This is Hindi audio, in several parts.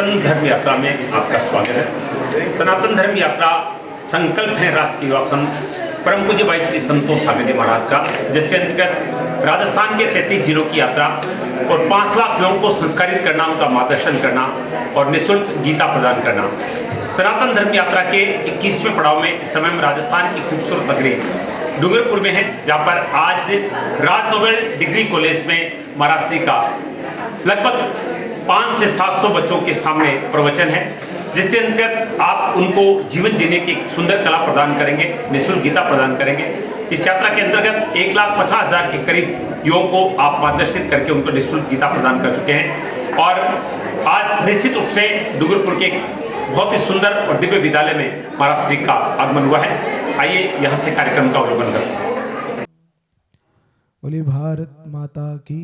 सनातन धर्म यात्रा में आपका स्वागत है। सनातन धर्म यात्रा संकल्प है राष्ट्र युवा संघ परम पूज्य भाई श्री संतोष सागर जी महाराज का, जिसके अंतर्गत राजस्थान के 33 जिलों की यात्रा और 5 लाख लोगों को संस्कारित करना, उनका मार्गदर्शन करना और निःशुल्क गीता प्रदान करना। सनातन धर्म यात्रा के 21वें पड़ाव में इस समय हम राजस्थान की खूबसूरत नगरी डूंगरपुर में हैं, जहाँ पर आज राज नोबेल डिग्री कॉलेज में महाराज श्री का लगभग 500 से 700 बच्चों के सामने प्रवचन है, जिसके अंतर्गत आप उनको जीवन जीने की सुंदर कला प्रदान करेंगे, निःशुल्क गीता प्रदान करेंगे। इस यात्रा के अंतर्गत 1,50,000 के करीब युवाओं को आप मार्गदर्शित करके उनको निःशुल्क गीता प्रदान कर चुके हैं। और आज निश्चित रूप से डूंगरपुर के बहुत ही सुंदर और दिव्य विद्यालय में महाराज श्री का आगमन हुआ है। आइए यहाँ से कार्यक्रम का अवलोकन करते हैं। बोले भारत माता की,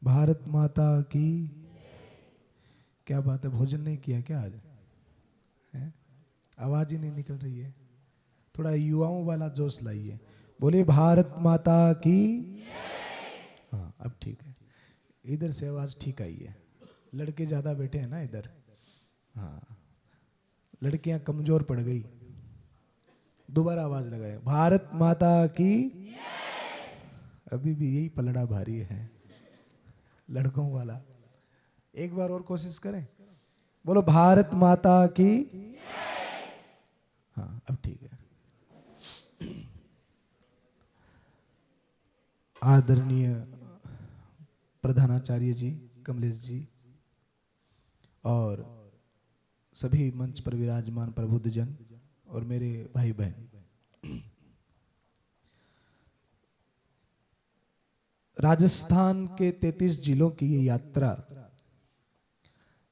भारत माता की। क्या बात है, भोजन नहीं किया क्या आज? है? आवाज ही नहीं निकल रही है। थोड़ा युवाओं वाला जोश लाइए। बोले भारत माता की। हाँ, अब ठीक है। इधर से आवाज ठीक आई है। लड़के ज्यादा बैठे हैं ना इधर। हाँ, लड़कियां कमजोर पड़ गई। दोबारा आवाज लगाए, भारत माता की। अभी भी यही पलड़ा भारी है लड़कों वाला। एक बार और कोशिश करें। बोलो भारत माता की। हाँ, अब ठीक है। आदरणीय प्रधानाचार्य जी, कमलेश जी और सभी मंच पर विराजमान प्रबुद्धजन और मेरे भाई बहन, राजस्थान के 33 जिलों की ये यात्रा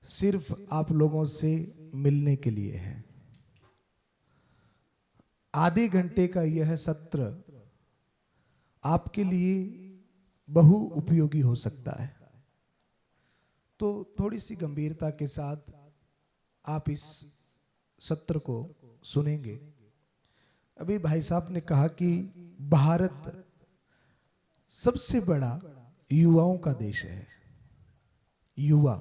सिर्फ आप लोगों से मिलने के लिए है। आधे घंटे का यह सत्र आपके लिए बहु उपयोगी हो सकता है, तो थोड़ी सी गंभीरता के साथ आप इस सत्र को सुनेंगे। अभी भाई साहब ने कहा कि भारत सबसे बड़ा युवाओं का देश है। युवा,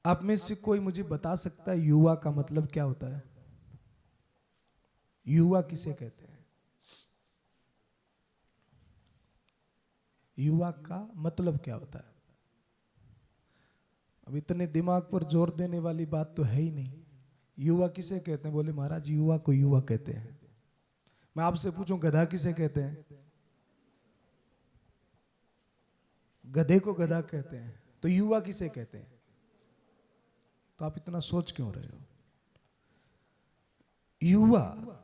आप में से कोई मुझे बता सकता है युवा का मतलब क्या होता है? युवा किसे कहते हैं? युवा का मतलब क्या होता है? अब इतने दिमाग पर जोर देने वाली बात तो है ही नहीं। युवा किसे कहते हैं? बोले महाराज युवा को युवा कहते हैं। मैं आपसे पूछूं गधा किसे कहते हैं? गधे को गधा कहते हैं। तो युवा किसे कहते हैं? तो आप इतना सोच क्यों रहे हो? युवा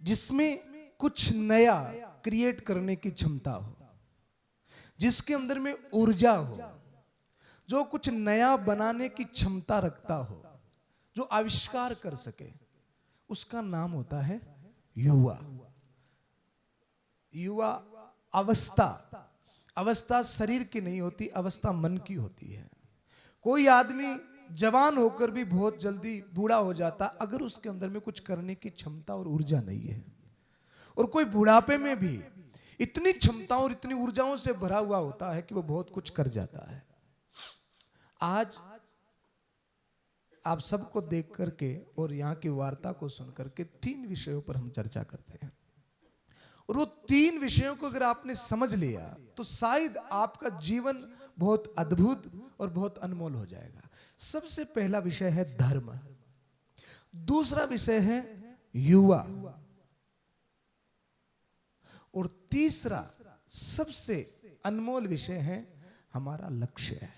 जिसमें कुछ नया क्रिएट करने की क्षमता हो, जिसके अंदर में ऊर्जा हो, जो कुछ नया बनाने की क्षमता रखता हो, जो आविष्कार कर सके, उसका नाम होता है युवा। युवा अवस्था शरीर की नहीं होती, अवस्था मन की होती है। कोई आदमी जवान होकर भी बहुत जल्दी बूढ़ा हो जाता अगर उसके अंदर में कुछ करने की क्षमता और ऊर्जा नहीं है। और कोई बुढ़ापे में भी इतनी क्षमताओं और इतनी ऊर्जाओं से भरा हुआ होता है कि वो बहुत कुछ कर जाता है। आज आप सबको देख करके और यहाँ की वार्ता को सुन करके 3 विषयों पर हम चर्चा करते हैं, और वो 3 विषयों को अगर आपने समझ लिया तो शायद आपका जीवन बहुत अद्भुत और बहुत अनमोल हो जाएगा। सबसे पहला विषय है धर्म, दूसरा विषय है युवा, और तीसरा सबसे अनमोल विषय है हमारा लक्ष्य,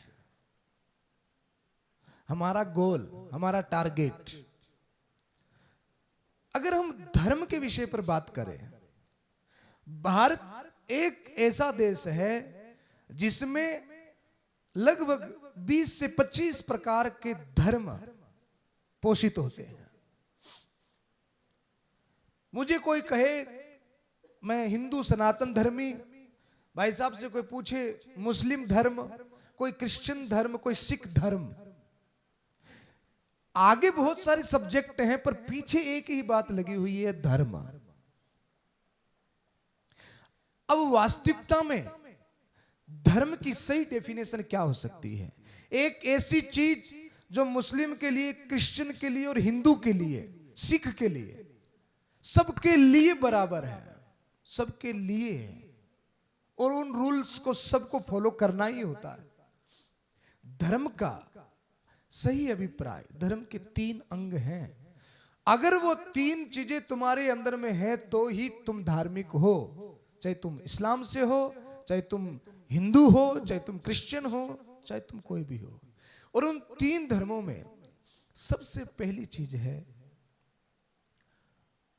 हमारा गोल, हमारा टारगेट। अगर हम धर्म के विषय पर बात करें, भारत एक ऐसा देश है जिसमें लगभग 20 से 25 प्रकार के धर्म पोषित होते हैं। मुझे कोई कहे मैं हिंदू सनातन धर्मी, भाई साहब से कोई पूछे मुस्लिम धर्म, कोई क्रिश्चियन धर्म, कोई सिख धर्म, आगे बहुत सारे सब्जेक्ट हैं पर पीछे एक ही बात लगी हुई है, धर्म। अब वास्तविकता में धर्म की सही डेफिनेशन क्या हो सकती है? एक ऐसी चीज जो मुस्लिम के लिए, क्रिश्चियन के लिए और हिंदू के लिए, सिख के लिए, सबके लिए बराबर है, सबके लिए है, और उन रूल्स को सबको फॉलो करना ही होता है। धर्म का सही अभिप्राय, धर्म के 3 अंग हैं। अगर वो 3 चीजें तुम्हारे अंदर में है तो ही तुम धार्मिक हो। चाहे तुम इस्लाम से हो, चाहे तुम हिंदू हो, चाहे तुम क्रिश्चियन हो, चाहे तुम कोई भी हो। और उन 3 धर्मों में सबसे पहली चीज है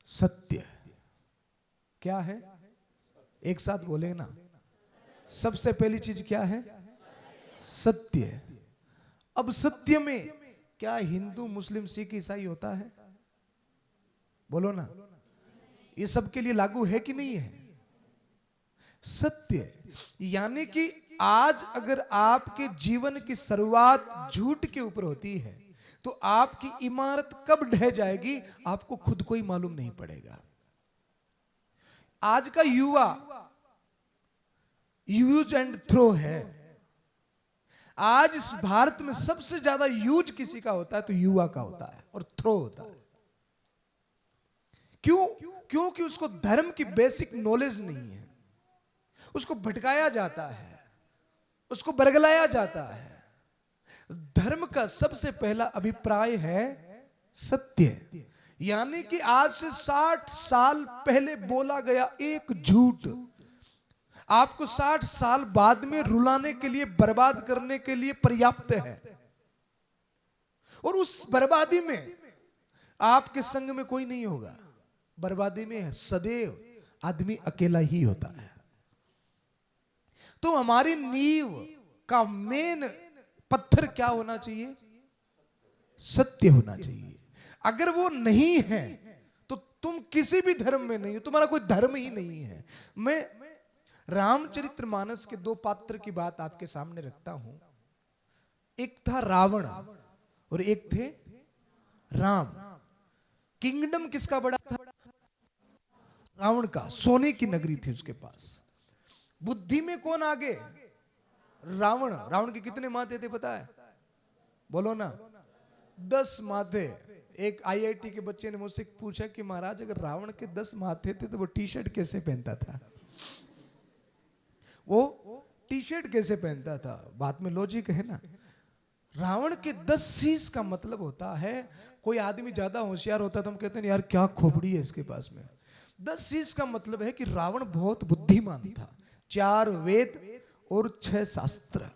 सत्य। क्या है? एक साथ बोले ना, सबसे पहली चीज क्या है? सत्य। अब सत्य में क्या हिंदू, मुस्लिम, सिख, ईसाई होता है? बोलो ना, ये सबके लिए लागू है कि नहीं है? सत्य यानी कि आज अगर आपके जीवन की शुरुआत झूठ के ऊपर होती है तो आपकी इमारत कब ढह जाएगी आपको खुद को ही मालूम नहीं पड़ेगा। आज का युवा यूज एंड थ्रो है। आज इस भारत में सबसे ज्यादा यूज किसी का होता है तो युवा का होता है, और थ्रो होता है। क्यों? क्योंकि उसको धर्म की बेसिक नॉलेज नहीं है, उसको भटकाया जाता है, उसको बरगलाया जाता है। धर्म का सबसे पहला अभिप्राय है सत्य, यानी कि आज से 60 साल पहले बोला गया एक झूठ आपको 60 साल बाद में रुलाने के लिए, बर्बाद करने के लिए पर्याप्त है। और उस बर्बादी में आपके संग में कोई नहीं होगा। बर्बादी में सदैव आदमी अकेला ही होता है। तो हमारी नींव का मेन पत्थर क्या होना चाहिए? सत्य होना चाहिए। अगर वो नहीं है तो तुम किसी भी धर्म में नहीं हो, तुम्हारा कोई धर्म ही नहीं है। मैं रामचरितमानस के 2 पात्र की बात आपके सामने रखता हूं। एक था रावण और एक थे राम। किंगडम किसका बड़ा था? रावण का। सोने की नगरी थी उसके पास। बुद्धि में कौन आगे? रावण। रावण के कितने माथे थे पता है? बोलो ना, 10 माथे। एक आईआईटी के बच्चे ने मुझसे पूछा कि महाराज अगर रावण के 10 माथे थे तो वो टी शर्ट कैसे पहनता था? वो टी शर्ट कैसे पहनता था? बात में लॉजिक है ना। रावण के 10 शीश का मतलब होता है, कोई आदमी ज्यादा होशियार होता तो हम कहते हैं यार क्या खोपड़ी है इसके पास में। 10 शीश का मतलब है कि रावण बहुत बुद्धिमान था। 4 वेद और 6 शास्त्र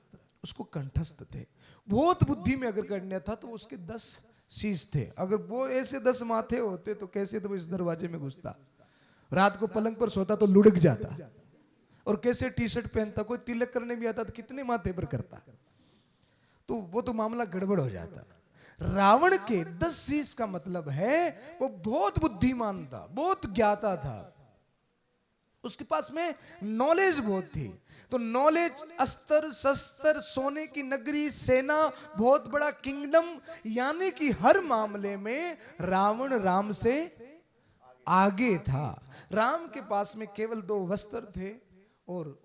उसको कंठस्थ थे। बहुत बुद्धि में अगर करना था तो उसके 10 शीश थे। अगर वो ऐसे 10 माथे होते तो कैसे तो वो इस दरवाजे में घुसता, रात को पलंग पर सोता तो लुढ़क जाता, और कैसे टी शर्ट पहनता, कोई तिलक करने भी आता तो कितने माथे पर करता, तो वो तो मामला गड़बड़ हो जाता। रावण के 10 शीश का मतलब है वो बहुत बुद्धिमान था, बहुत ज्ञाता था, उसके पास में नॉलेज बहुत थी। तो नॉलेज, अस्त्र शस्त्र, सोने की नगरी, सेना, बहुत बड़ा किंगडम, यानी कि हर मामले में रावण राम से आगे था। राम के पास में केवल 2 वस्त्र थे और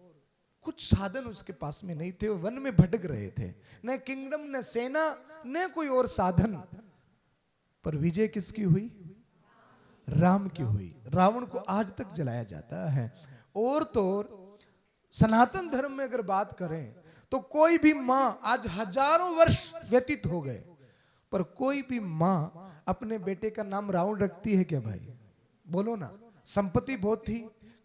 कुछ साधन उसके पास में नहीं थे। वो वन में भटक रहे थे, न किंगडम, न सेना, न कोई और साधन। पर विजय किसकी हुई? राम की हुई। रावण को आज तक जलाया जाता है। और तो और सनातन धर्म में अगर बात करें तो कोई भी मां, आज हजारों वर्ष व्यतीत हो गए, पर कोई भी मां अपने बेटे का नाम रावण रखती है क्या भाई? बोलो ना। संपत्ति बहुत थी,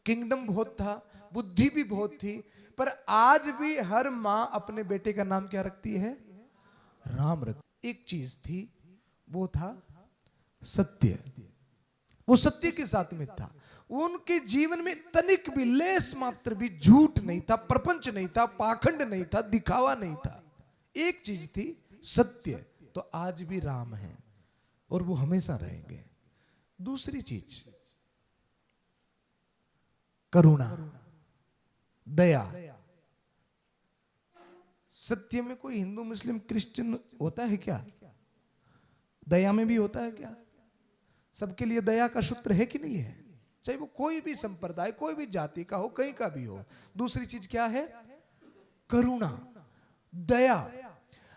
किंगडम बहुत था, बुद्धि भी बहुत थी, पर आज भी हर मां अपने बेटे का नाम क्या रखती है? राम रख। एक चीज थी, वो था सत्य। वो सत्य के साथ में था। उनके जीवन में तनिक भी, लेस मात्र भी झूठ नहीं था, प्रपंच नहीं था, पाखंड नहीं था, दिखावा नहीं था। एक चीज थी सत्य। तो आज भी राम है और वो हमेशा रहेंगे। दूसरी चीज करुणा, दया। सत्य में कोई हिंदू, मुस्लिम, क्रिश्चियन होता है क्या? दया में भी होता है क्या? सबके लिए दया का सूत्र है कि नहीं है? चाहे वो कोई भी संप्रदाय, कोई भी जाति का हो, कहीं का भी हो। दूसरी चीज क्या है? करुणा, दया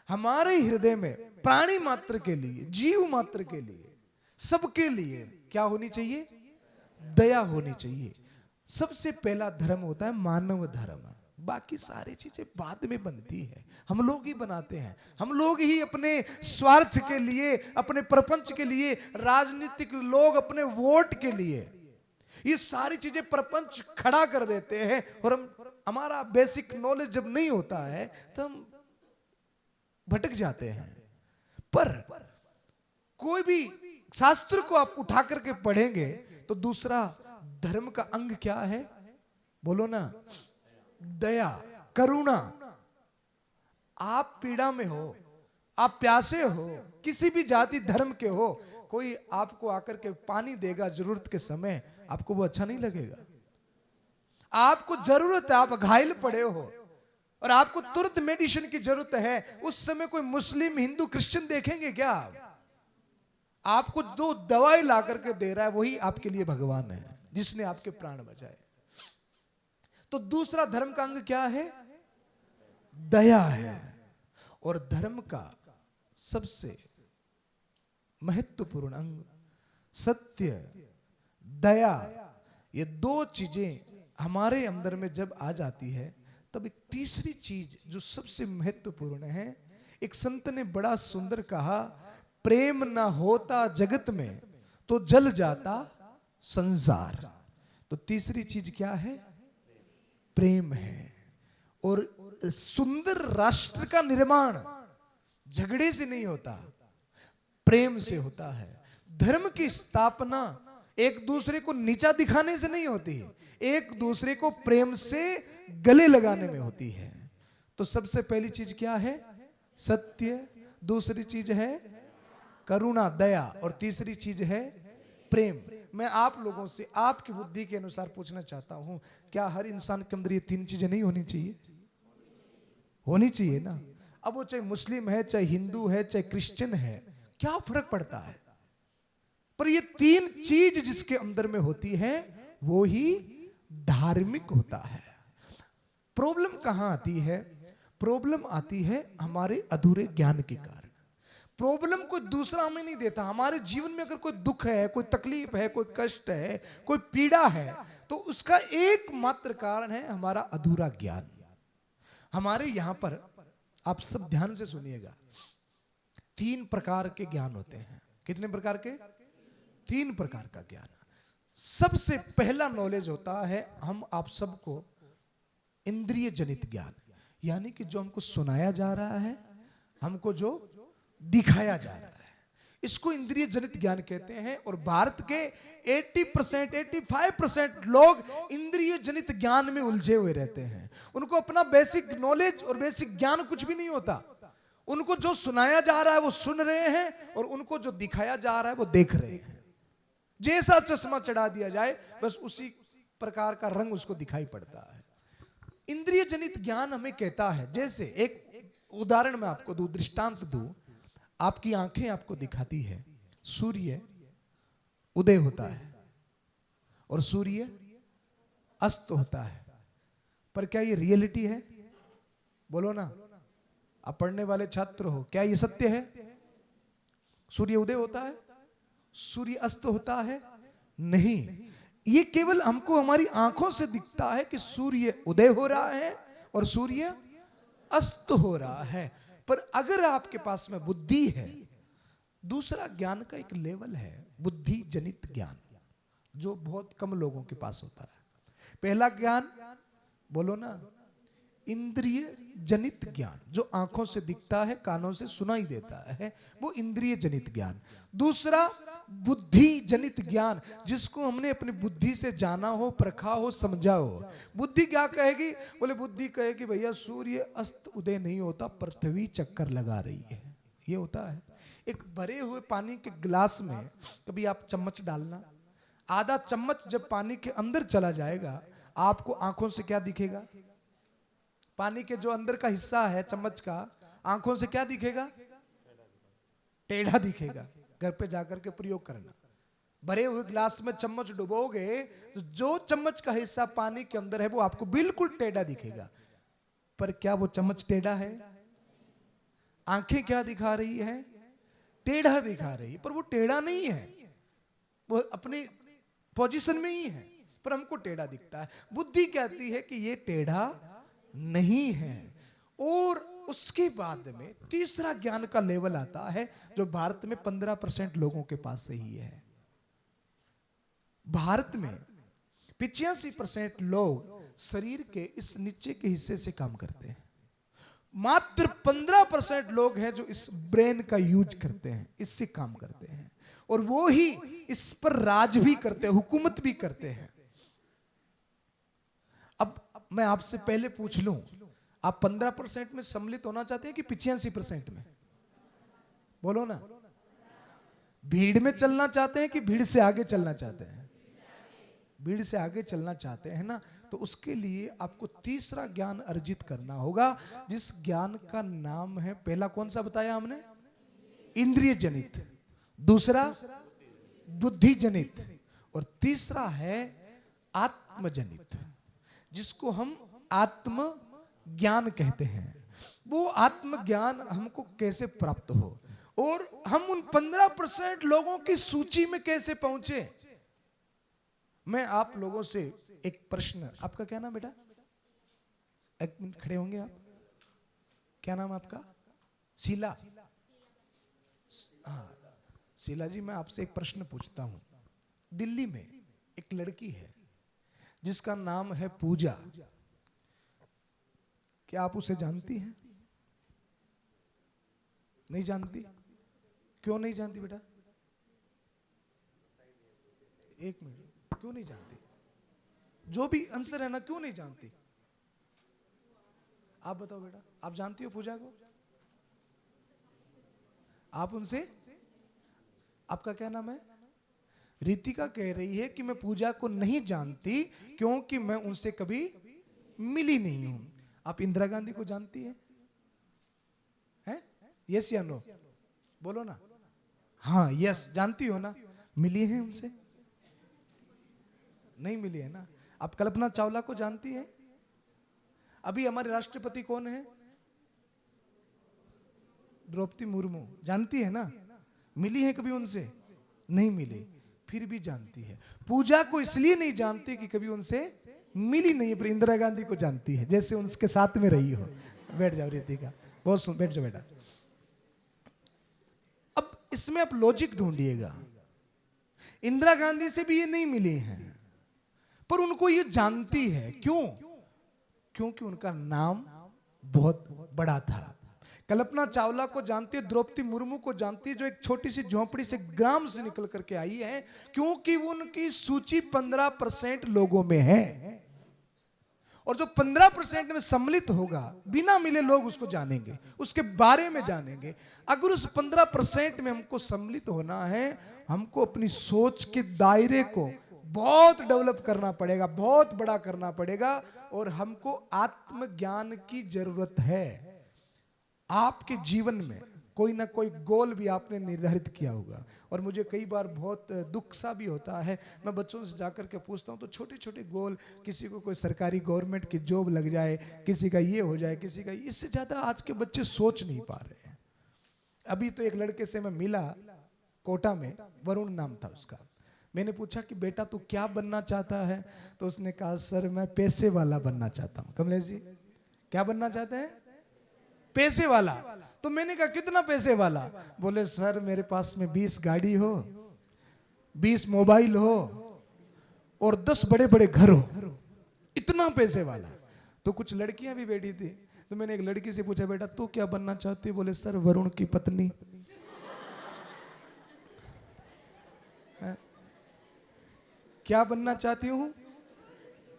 हमारे हृदय में प्राणी मात्र के लिए, जीव मात्र के लिए, सबके लिए क्या होनी चाहिए? दया होनी चाहिए। सबसे पहला धर्म होता है मानव धर्म। बाकी सारी चीजें बाद में बनती है, हम लोग ही बनाते हैं। हम लोग ही अपने स्वार्थ के लिए, अपने प्रपंच के लिए, राजनीतिक लोग अपने वोट के लिए ये सारी चीजें प्रपंच खड़ा कर देते हैं। और हमारा बेसिक नॉलेज जब नहीं होता है तो हम भटक जाते हैं। पर कोई भी शास्त्र को आप उठा करके पढ़ेंगे तो दूसरा धर्म का अंग क्या है? बोलो ना, दया, करुणा। आप पीड़ा में हो, आप प्यासे हो, किसी भी जाति धर्म के हो, कोई आपको आकर के पानी देगा जरूरत के समय, आपको वो अच्छा नहीं लगेगा। आपको जरूरत है, आप घायल पड़े हो और आपको तुरंत मेडिसिन की जरूरत है, उस समय कोई मुस्लिम, हिंदू, क्रिश्चियन देखेंगे क्या? आपको जो दवाई ला करके दे रहा है वही आपके लिए भगवान है, जिसने आपके प्राण बचाए। तो दूसरा धर्म का अंग क्या है? दया है। और धर्म का सबसे महत्वपूर्ण अंग सत्य, दया, ये दो चीजें हमारे अंदर में जब आ जाती है तब एक तीसरी चीज जो सबसे महत्वपूर्ण है, एक संत ने बड़ा सुंदर कहा, प्रेम ना होता जगत में तो जल जाता संसार। तो तीसरी चीज क्या है? प्रेम है। और सुंदर राष्ट्र का निर्माण झगड़े से नहीं होता, प्रेम से होता है। धर्म की स्थापना एक दूसरे को नीचा दिखाने से नहीं होती है, एक दूसरे को प्रेम से गले लगाने में होती है। तो सबसे पहली चीज क्या है? सत्य। दूसरी चीज है करुणा, दया। और तीसरी चीज है प्रेम। मैं आप लोगों से आपकी बुद्धि के अनुसार पूछना चाहता हूं, क्या हर इंसान के अंदर ये तीन चीजें नहीं होनी चाहिए? होनी चाहिए ना। अब वो चाहे मुस्लिम है, चाहे हिंदू है, चाहे क्रिश्चियन है, क्या फर्क पड़ता है? पर ये तीन चीज जिसके अंदर में होती है वो ही धार्मिक होता है। प्रॉब्लम कहां आती है? प्रॉब्लम आती है हमारे अधूरे ज्ञान के कारण। प्रॉब्लम कोई दूसरा हमें नहीं देता। हमारे जीवन में अगर कोई दुख है, कोई तकलीफ है, कोई कष्ट है, कोई पीड़ा है, तो उसका एकमात्र कारण है हमारा अधूरा ज्ञान। हमारे यहां पर आप सब ध्यान से सुनिएगा, 3 प्रकार के ज्ञान होते हैं। कितने प्रकार के? 3 प्रकार का ज्ञान। सबसे पहला नॉलेज होता है हम आप सबको इंद्रिय जनित ज्ञान, यानी कि जो हमको सुनाया जा रहा है, हमको जो दिखाया जा रहा है, इसको इंद्रिय जनित ज्ञान कहते हैं। और भारत के 80%, 85% लोग इंद्रिय जनित ज्ञान में उलझे हुए रहते हैं। उनको अपना बेसिक नॉलेज और बेसिक ज्ञान कुछ भी नहीं होता। उनको जो सुनाया जा रहा है वो सुन रहे हैं, और उनको जो दिखाया जा रहा है वो देख रहे हैं। जैसा चश्मा चढ़ा दिया जाए बस उसी प्रकार का रंग उसको दिखाई पड़ता है। इंद्रिय जनित ज्ञान हमें कहता है, जैसे एक उदाहरण मैं आपको दूं, दृष्टांत दूं। आपकी आंखें आपको दिखाती है सूर्य उदय होता है और सूर्य अस्त होता है, पर क्या ये रियलिटी है? बोलो ना, आप पढ़ने वाले छात्र हो, क्या ये सत्य है? सूर्य उदय होता है, सूर्य अस्त होता है? नहीं, ये केवल हमको हमारी आंखों से दिखता है कि सूर्य उदय हो रहा है और सूर्य अस्त हो रहा है। पर अगर आपके पास में बुद्धि है, दूसरा ज्ञान का एक लेवल है बुद्धि जनित ज्ञान, जो बहुत कम लोगों के पास होता है। पहला ज्ञान बोलो ना, इंद्रिय जनित ज्ञान, जो आंखों से दिखता है, कानों से सुनाई देता है, वो इंद्रिय जनित ज्ञान। दूसरा बुद्धि जनित ज्ञान, जिसको हमने अपनी बुद्धि से जाना हो, परखा हो, समझा हो। बुद्धि क्या कहेगी? बोले बुद्धि कहेगी भैया सूर्य अस्त उदय नहीं होता, पृथ्वी चक्कर लगा रही है। ये होता है। एक भरे हुए पानी के गिलास में कभी आप चम्मच डालना, आधा चम्मच जब पानी के अंदर चला जाएगा, आपको आंखों से क्या दिखेगा? पानी के जो अंदर का हिस्सा है चम्मच का, आंखों से क्या दिखेगा? टेढ़ा दिखेगा। घर पे जाकर के प्रयोग करना। भरे हुए गिलास में चम्मच डुबोगे तो जो चम्मच का हिस्सा पानी के अंदर है वो आपको बिल्कुल टेढ़ा दिखेगा। पर क्या वो चम्मच टेढ़ा है? आंखें क्या दिखा रही है? टेढ़ा दिखा रही है, पर वो टेढ़ा नहीं है, वो अपने पोजीशन में ही है, पर हमको टेढ़ा दिखता है। बुद्धि कहती है कि ये टेढ़ा नहीं है। और उसके बाद में तीसरा ज्ञान का लेवल आता है जो भारत में 15% लोगों के पास से ही है। भारत में 85% लोग शरीर के इस नीचे के हिस्से से काम करते हैं। मात्र 15% लोग हैं जो इस ब्रेन का यूज करते हैं, इससे काम करते हैं, और वो ही इस पर राज भी करते हैं, हुकूमत भी करते हैं। अब मैं आपसे पहले पूछ लूं, आप 15% में सम्मिलित होना चाहते हैं कि 85% में? बोलो ना। भीड़ में चलना चाहते हैं कि भीड़ से आगे चलना चाहते हैं? भीड़ से आगे चलना चाहते हैं ना, तो उसके लिए आपको तीसरा ज्ञान अर्जित करना होगा, जिस ज्ञान का नाम है, पहला कौन सा बताया हमने? इंद्रिय जनित, दूसरा बुद्धि जनित, और तीसरा है आत्मजनित, जिसको हम आत्म ज्ञान कहते हैं। वो आत्म ज्ञान हमको कैसे प्राप्त हो, और हम उन 15% लोगों की सूची में कैसे पहुंचे? मैं आप लोगों से एक प्रश्न, आपका क्या नाम बेटा? एक मिनट खड़े होंगे आप? क्या नाम आपका? शीला। हाँ शीला जी, मैं आपसे एक प्रश्न पूछता हूं। दिल्ली में एक लड़की है जिसका नाम है पूजा, क्या आप उसे जानती हैं? नहीं जानती? क्यों नहीं जानती बेटा? एक मिनट, क्यों नहीं जानती? जो भी आंसर है ना, क्यों नहीं जानती? आप बताओ बेटा, आप जानती हो पूजा को? आप उनसे, आपका क्या नाम है? रितिका कह रही है कि मैं पूजा को नहीं जानती क्योंकि मैं उनसे कभी मिली नहीं हूं। आप इंदिरा गांधी को जानती है? हैं? यस या नो? बोलो ना। हाँ यस, जानती हो ना? मिली है उनसे? नहीं मिली है ना। आप कल्पना चावला को जानती है? अभी हमारे राष्ट्रपति कौन है? द्रौपदी मुर्मू, जानती है ना? मिली है कभी उनसे? नहीं मिली, फिर भी जानती है। पूजा को इसलिए नहीं जानती कि कभी उनसे मिली नहीं है, पर इंदिरा गांधी को जानती है, जैसे उनके साथ में रही हो। बैठ जाओ रितिका, बहुत सुन, बैठ जाओ बेटा। अब इसमें आप लॉजिक ढूंढिएगा। इंदिरा गांधी से भी ये नहीं मिली हैं, पर उनको ये जानती है। क्यों? क्योंकि उनका नाम बहुत बड़ा था। कल्पना चावला को जानती है, द्रौपदी मुर्मू को जानती है, जो एक छोटी सी झोंपड़ी से ग्राम से निकल करके आई है, क्योंकि उनकी सूची 15% लोगों में है। और जो 15% में सम्मिलित होगा, बिना मिले लोग उसको जानेंगे, उसके बारे में जानेंगे। अगर उस 15% में हमको सम्मिलित होना है, हमको अपनी सोच के दायरे को बहुत डेवलप करना पड़ेगा, बहुत बड़ा करना पड़ेगा, और हमको आत्मज्ञान की जरूरत है। आपके जीवन में कोई ना कोई गोल भी आपने निर्धारित किया होगा, और मुझे कई बार बहुत दुख सा भी होता है। मैं बच्चों से जाकर के पूछता हूँ तो छोटे छोटे गोल, किसी को कोई सरकारी गवर्नमेंट की जॉब लग जाए, किसी का ये हो जाए, किसी का, इससे ज्यादा आज के बच्चे सोच नहीं पा रहे हैं। अभी तो एक लड़के से मैं मिला कोटा में, वरुण नाम था उसका। मैंने पूछा कि बेटा तू क्या बनना चाहता है? तो उसने कहा सर मैं पैसे वाला बनना चाहता हूँ। कमलेश जी क्या बनना चाहते हैं? पैसे वाला। तो मैंने कहा कितना पैसे वाला? बोले सर मेरे पास में 20 गाड़ी हो, 20 मोबाइल हो, और 10 बड़े बड़े घर हो, इतना पैसे वाला। तो कुछ लड़कियां भी बैठी थी, तो मैंने एक लड़की से पूछा बेटा तू क्या बनना चाहती है? बोले सर वरुण की पत्नी। क्या बनना चाहती हूँ?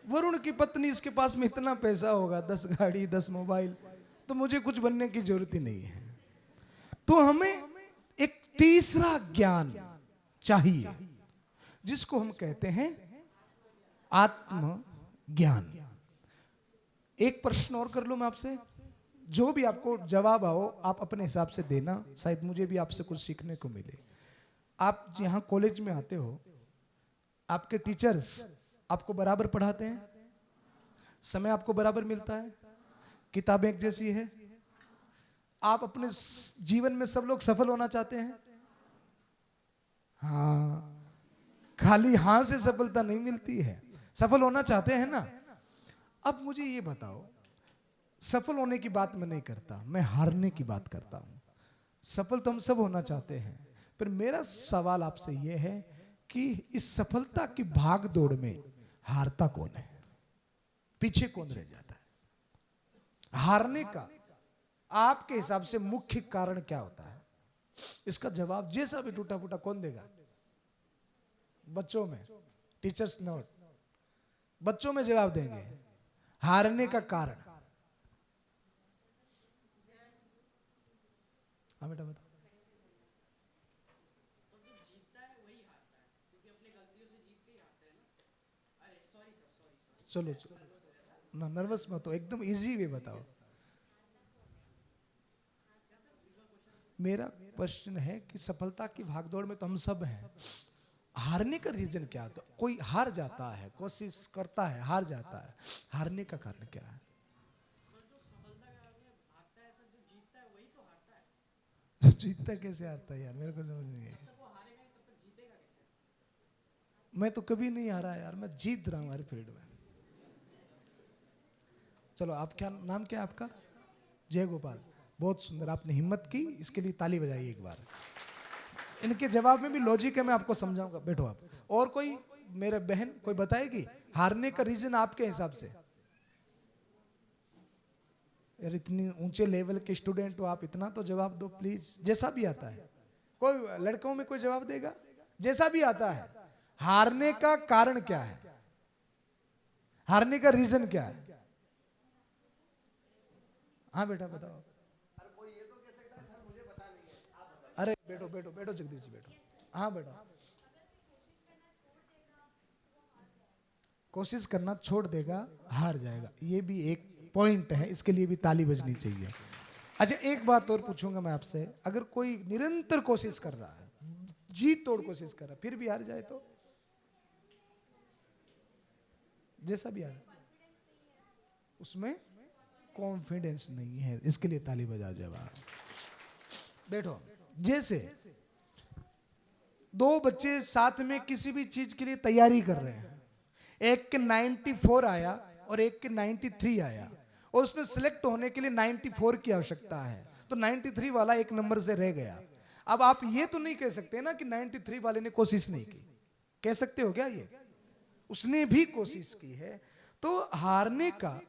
वरुण की पत्नी। इसके पास में इतना पैसा होगा, 10 गाड़ी, 10 मोबाइल, तो मुझे कुछ बनने की जरूरत ही नहीं है। तो हमें एक तीसरा ज्ञान चाहिए, जिसको हम कहते हैं आत्म ज्ञान। एक प्रश्न और कर लूं मैं आपसे, जो भी आपको जवाब आओ आप अपने हिसाब से देना, शायद मुझे भी आपसे कुछ सीखने को मिले। आप यहां कॉलेज में आते हो, आपके टीचर्स आपको बराबर पढ़ाते हैं? समय आपको बराबर मिलता है? किताबें एक जैसी है। आप अपने जीवन में सब लोग सफल होना चाहते हैं? हाँ, खाली हाँ से सफलता नहीं मिलती है, सफल होना चाहते हैं ना। अब मुझे ये बताओ, सफल होने की बात मैं नहीं करता, मैं हारने की बात करता हूं। सफल तो हम सब होना चाहते हैं, पर मेरा सवाल आपसे यह है कि इस सफलता की भाग दौड़ में हारता कौन है, पीछे कौन रह जाता है? हारने का आपके हिसाब से मुख्य कारण क्या होता है? इसका जवाब जैसा भी टूटा फूटा कौन देगा? बच्चों में, टीचर्स नोट, बच्चों में जवाब देंगे। हारने का कारण, हाँ बेटा बताओ। चलो ना, नर्वस मत हो, एकदम इजी वे बताओ। मेरा क्वेश्चन है कि सफलता की भागदौड़ में तो हम सब हैं, हारने का रीजन क्या है? तो कोई हार जाता है, कोशिश करता है, हार जाता है, हारने का कारण क्या है? जो जीतता कैसे आता है यार, मेरे को समझ नहीं है। मैं तो कभी नहीं हारा यार, मैं जीत रहा हूं हर फील्ड में। चलो, आप क्या नाम, क्या है आपका? जय गोपाल, बहुत सुंदर, आपने हिम्मत की, इसके लिए ताली बजाइए एक बार। इनके जवाब में भी लॉजिक है, मैं आपको समझाऊंगा, बैठो आप। और कोई मेरे बहन कोई बताएगी हारने का रीजन आपके हिसाब से? यार इतनी ऊंचे लेवल के स्टूडेंट हो आप, इतना तो जवाब दो प्लीज, जैसा भी आता है। कोई लड़कों में कोई जवाब देगा? जैसा भी आता है, हारने का कारण क्या है, हारने का रीजन क्या है? हाँ बेटा बताओ। अरे बैठो बैठो बैठो जगदीश जी बैठो। हाँ बैठो। कोशिश करना छोड़ देगा, हार जाएगा, ये भी एक पॉइंट है, इसके लिए भी ताली बजनी चाहिए। अच्छा, एक बात और पूछूंगा मैं आपसे, अगर कोई निरंतर कोशिश कर रहा है, जी तोड़ कोशिश कर रहा है, फिर भी हार जाए तो? जैसा भी हार, उसमें कॉन्फिडेंस नहीं है, इसके लिए ताली बजा जवाब। बैठो। जैसे दो बच्चे साथ में किसी भी चीज के लिए तैयारी कर रहे हैं, एक के 94 आया और एक के 93 आया, और उसमें सिलेक्ट होने के लिए 94 की आवश्यकता है, तो 93 वाला एक नंबर से रह गया। अब आप ये तो नहीं कह सकते ना कि 93 वाले ने कोशिश नहीं की, कह सकते हो क्या? ये उसने भी कोशिश की है। तो हारने का,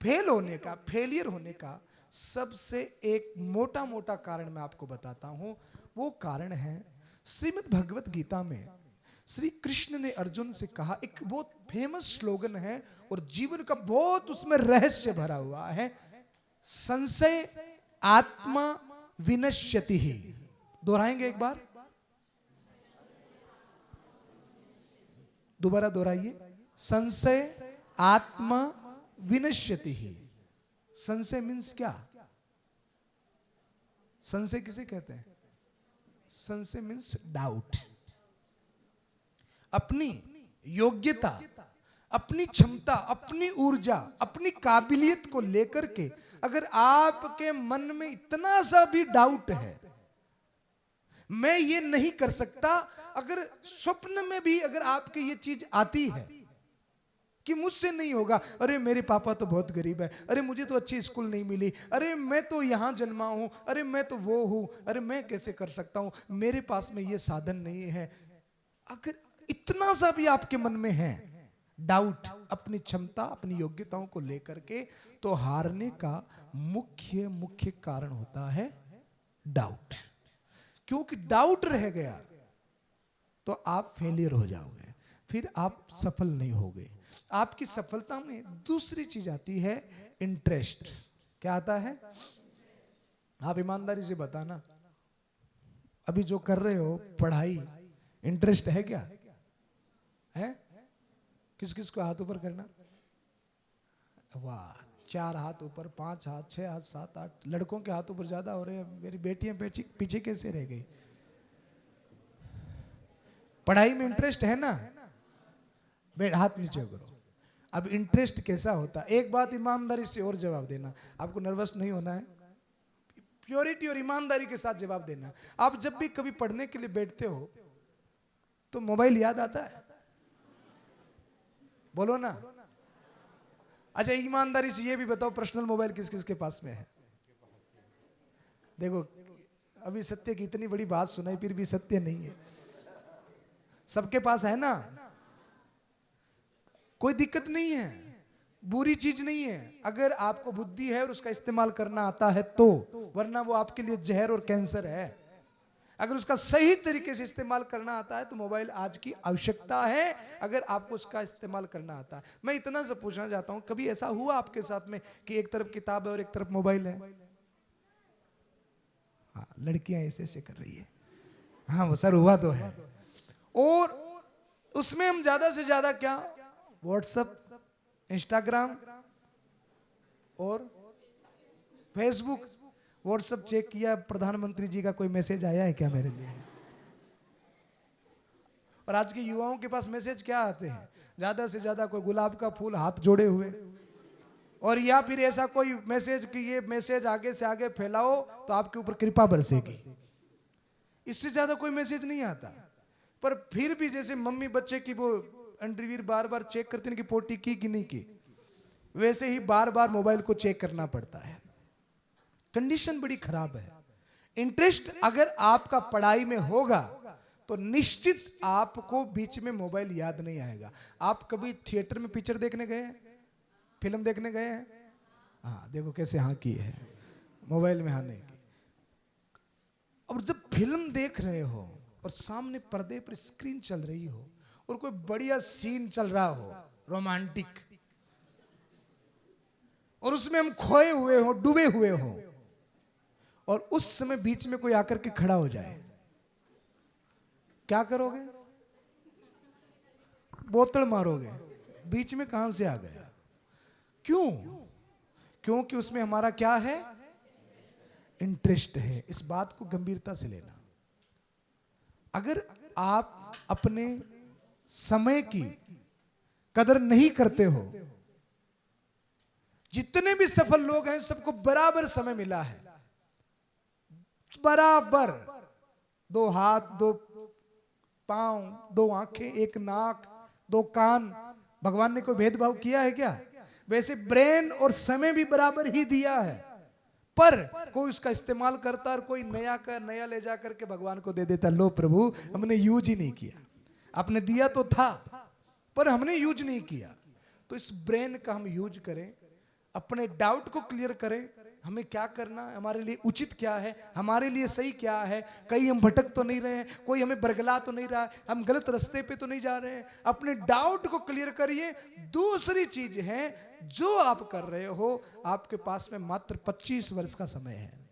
फेल होने का, फेलियर होने का सबसे एक मोटा मोटा कारण मैं आपको बताता हूं। वो कारण है, श्रीमद् भगवत गीता में श्री कृष्ण ने अर्जुन से कहा, एक बहुत फेमस स्लोगन है और जीवन का बहुत उसमें रहस्य भरा हुआ है, संशय आत्मा विनश्यति ही। दोहराएंगे एक बार, दोबारा दोहराइए। संशय आत्मा विनश्यति ही। संशय मीन्स क्या? संशय किसे कहते हैं? संशय मीन्स डाउट। अपनी योग्यता, अपनी क्षमता, अपनी ऊर्जा, अपनी काबिलियत को लेकर के अगर आपके मन में इतना सा भी डाउट है, मैं ये नहीं कर सकता, अगर स्वप्न में भी अगर आपके ये चीज आती है कि मुझसे नहीं होगा, अरे मेरे पापा तो बहुत गरीब है, अरे मुझे तो अच्छी स्कूल नहीं मिली, अरे मैं तो यहां जन्मा हूं, अरे मैं तो वो हूं, अरे मैं कैसे कर सकता हूं, मेरे पास में ये साधन नहीं है, अगर इतना सा भी आपके मन में है डाउट अपनी क्षमता, अपनी योग्यताओं को लेकर के, तो हारने का मुख्य कारण होता है डाउट। क्योंकि डाउट रह गया तो आप फेलियर हो जाओगे, फिर आप सफल नहीं होगे। आपकी सफलता में दूसरी चीज आती है, इंटरेस्ट। क्या आता है? आप ईमानदारी से बताना, अभी जो कर रहे हो पढ़ाई, इंटरेस्ट है क्या? है? किस किस को हाथ ऊपर करना? वाह, 4 हाथ ऊपर, 5 हाथ, 6 हाथ, 7 8। लड़कों के हाथ ऊपर ज्यादा हो रहे हैं, मेरी बेटियां पीछे कैसे रह गई? पढ़ाई में इंटरेस्ट है ना? हाथ नीचे करो। अब इंटरेस्ट कैसा होता है, एक बात ईमानदारी से और जवाब देना, आपको नर्वस नहीं होना है, प्योरिटी और ईमानदारी के साथ जवाब देना। आप जब भी कभी पढ़ने के लिए बैठते हो तो मोबाइल याद आता है? बोलो ना। अच्छा ईमानदारी से ये भी बताओ, पर्सनल मोबाइल किस किस के पास में है? देखो अभी सत्य की इतनी बड़ी बात सुनाई, फिर भी सत्य नहीं है, सबके पास है ना, कोई दिक्कत नहीं है, बुरी चीज नहीं है अगर आपको बुद्धि है और उसका इस्तेमाल करना आता है तो, वरना वो आपके लिए जहर और कैंसर है। अगर उसका सही तरीके से इस्तेमाल करना आता है तो मोबाइल आज की आवश्यकता है, अगर आपको उसका इस्तेमाल करना आता है। मैं इतना सा पूछना चाहता हूं, कभी ऐसा हुआ आपके साथ में कि एक तरफ किताब है और एक तरफ मोबाइल है? हाँ, लड़कियां ऐसे ऐसे कर रही है, हाँ वो सर हुआ तो है। और उसमें हम ज्यादा से ज्यादा क्या, व्हाट्सएप, इंस्टाग्राम और फेसबुक। व्हाट्सएप चेक किया, प्रधानमंत्री जी का कोई मैसेज आया है क्या मेरे लिए? और आज के युवाओं के पास मैसेज क्या आते हैं, ज्यादा से ज्यादा कोई गुलाब का फूल हाथ जोड़े हुए, और या फिर ऐसा कोई मैसेज कि ये मैसेज आगे से आगे फैलाओ तो आपके ऊपर कृपा बरसेगी। इससे ज्यादा कोई मैसेज नहीं आता। पर फिर भी जैसे मम्मी बच्चे की वो अंडरवियर बार बार चेक करती है कि पोटी की कि नहीं की, वैसे ही बार बार मोबाइल को चेक करना पड़ता है। कंडीशन बड़ी खराब है। इंटरेस्ट अगर आपका पढ़ाई में होगा तो निश्चित आपको बीच में मोबाइल याद नहीं आएगा। आप कभी थिएटर में पिक्चर देखने गए हैं, फिल्म देखने गए हैं? हाँ देखो कैसे हाँ की है, मोबाइल में हाँ नहीं की। और जब फिल्म देख रहे हो और सामने पर्दे पर स्क्रीन चल रही हो और कोई बढ़िया सीन चल रहा हो रोमांटिक, और उसमें हम खोए हुए हो, डूबे हुए हो, और उस समय बीच में कोई आकर के खड़ा हो जाए, क्या करोगे? बोतल मारोगे, बीच में कहां से आ गया? क्यों? क्योंकि उसमें हमारा क्या है, इंटरेस्ट है। इस बात को गंभीरता से लेना। अगर आप अपने समय की कदर नहीं करते हो, जितने भी सफल लोग हैं सबको बराबर समय मिला है, बराबर, 2 हाथ, 2 पांव, 2 आंखें, 1 नाक, 2 कान। भगवान ने कोई भेदभाव किया है क्या? वैसे ब्रेन और समय भी बराबर ही दिया है, पर कोई उसका इस्तेमाल करता और कोई नया का नया ले जा करके भगवान को दे देता। लो प्रभु हमने यूज ही नहीं किया, आपने दिया तो था पर हमने यूज नहीं किया। तो इस ब्रेन का हम यूज करें, अपने डाउट को क्लियर करें, हमें क्या करना है, हमारे लिए उचित क्या है, हमारे लिए सही क्या है, कहीं हम भटक तो नहीं रहे हैं, कोई हमें बरगला तो नहीं रहा है, हम गलत रास्ते पे तो नहीं जा रहे हैं। अपने डाउट को क्लियर करिए। दूसरी चीज है, जो आप कर रहे हो, आपके पास में मात्र 25 वर्ष का समय है।